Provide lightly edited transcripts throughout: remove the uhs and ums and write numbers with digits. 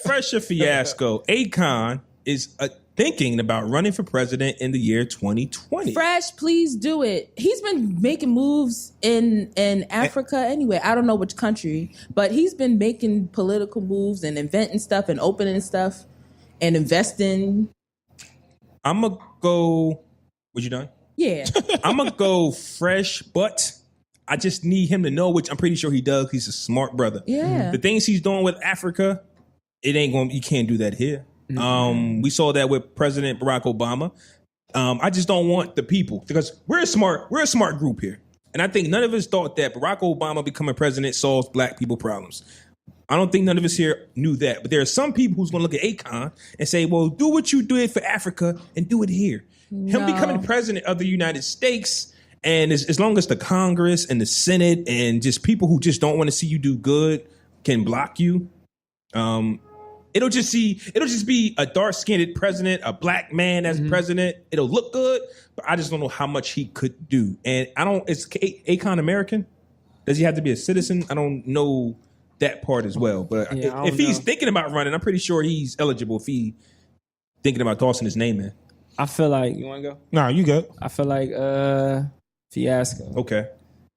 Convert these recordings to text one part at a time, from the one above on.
fresher fiasco. Akon is thinking about running for president in the year 2020. Fresh, please do it. He's been making moves in Africa anyway. I don't know which country, but he's been making political moves and inventing stuff and opening stuff and investing. I'm going to go... What you done? Yeah. I'm going to go fresh, but I just need him to know, which I'm pretty sure he does. He's a smart brother. Yeah. The things he's doing with Africa, it ain't going. You can't do that here. We saw that with President Barack Obama. I just don't want the people, because we're a smart group here. And I think none of us thought that Barack Obama becoming president solves black people problems. I don't think none of us here knew that. But there are some people who's going to look at Akon and say, well, do what you did for Africa and do it here. No. Him becoming president of the United States, and as long as the Congress and the Senate and just people who just don't want to see you do good can block you, it'll just be a dark-skinned president, a black man as president. It'll look good, but I just don't know how much he could do. And is Akon American? Does he have to be a citizen? I don't know that part as well. But if he's thinking about running, I'm pretty sure he's eligible if he's thinking about tossing his name in. I feel like... You want to go? No, you go. I feel like fiasco. Okay.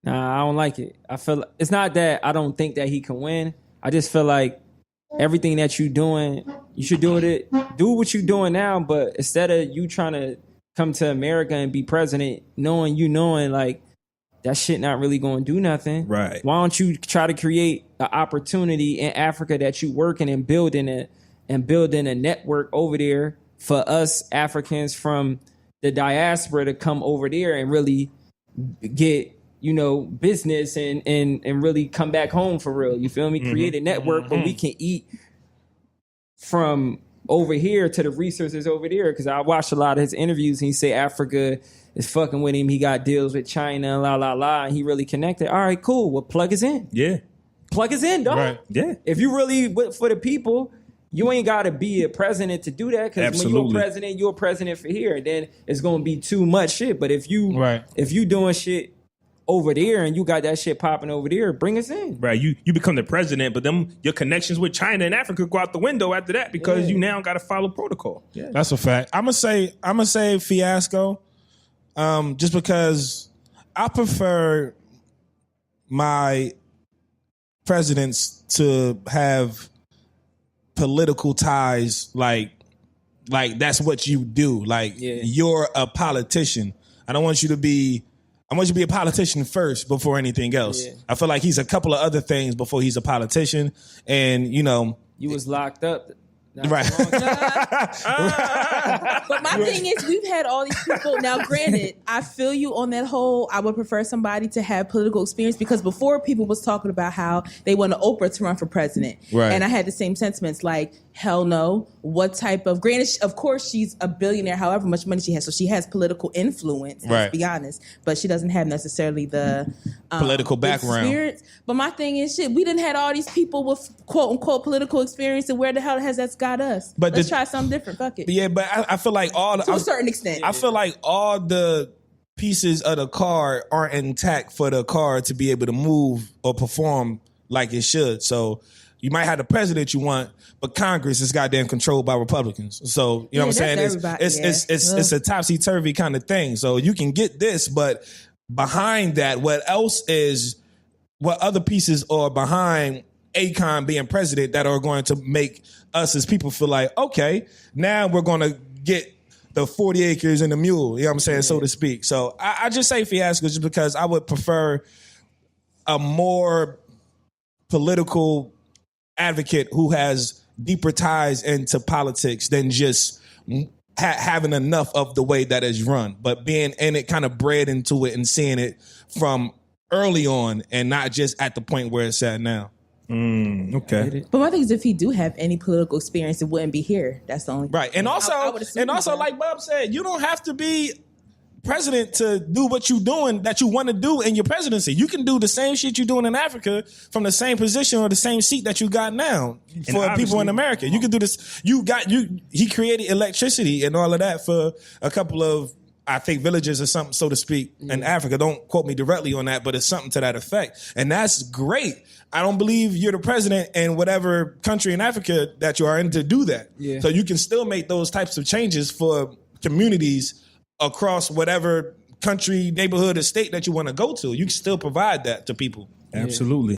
Nah, I don't like it. I feel it's not that I don't think that he can win. I just feel like everything that you're doing, you should do what you're doing now, but instead of you trying to come to America and be president, knowing like that shit not really going to do nothing. Right. Why don't you try to create an opportunity in Africa that you working and building a network over there for us Africans from the diaspora to come over there and really get, business and really come back home for real. You feel me? Create a network where we can eat from over here to the resources over there. Because I watched a lot of his interviews and he say Africa is fucking with him. He got deals with China, and he really connected. All right, cool. Well, plug us in. Yeah. Plug us in, dog. Right. Yeah. If you really for the people, you ain't got to be a president to do that, because when you're a president for here, then it's going to be too much shit. But if you doing shit over there and you got that shit popping over there, bring us in. Right. You become the president, but your connections with China and Africa go out the window after that, because you now got to follow protocol. Yeah. That's a fact. I'm gonna say fiasco, just because I prefer my presidents to have political ties, like that's what you do. You're a politician. I want you to be a politician first before anything else. Yeah. I feel like he's a couple of other things before he's a politician. And you was locked up. Right. But my thing is, we've had all these people. Now, granted, I feel you on that whole, I would prefer somebody to have political experience, because before people was talking about how they want Oprah to run for president. Right. And I had the same sentiments, like, hell no. What type of, granted, of course, she's a billionaire, however much money she has. So she has political influence, let's be honest. But she doesn't have necessarily the political background. Experience. But my thing is, we didn't have all these people with quote unquote political experience, and where the hell has that got us? But let's try something different. Fuck it. Yeah, but I feel like to a certain extent. I feel like all the pieces of the car aren't intact for the car to be able to move or perform like it should. So you might have the president you want, but Congress is goddamn controlled by Republicans. So you know what I'm saying? It's a topsy-turvy kind of thing. So you can get this, but behind that, what other pieces are behind Akon being president that are going to make us as people feel like, okay, now we're going to get the 40 acres and the mule, you know what I'm saying, so to speak. So I just say fiasco just because I would prefer a more political advocate who has deeper ties into politics than just having enough of the way that is run, but being in it, kind of bred into it and seeing it from early on and not just at the point where it's at now. Okay. But my thing is, if he do have any political experience, it wouldn't be here. That's the only right. And also, like Bob said, you don't have to be president to do what you're doing that you want to do in your presidency. You can do the same shit you're doing in Africa from the same position or the same seat that you got now for people in America. You can do this. He created electricity and all of that for a couple of I think villages or something, so to speak, in Africa. Don't quote me directly on that, but it's something to that effect. And that's great. I don't believe you're the president in whatever country in Africa that you are in to do that. Yeah. So you can still make those types of changes for communities across whatever country, neighborhood, or state that you want to go to. You can still provide that to people. Absolutely.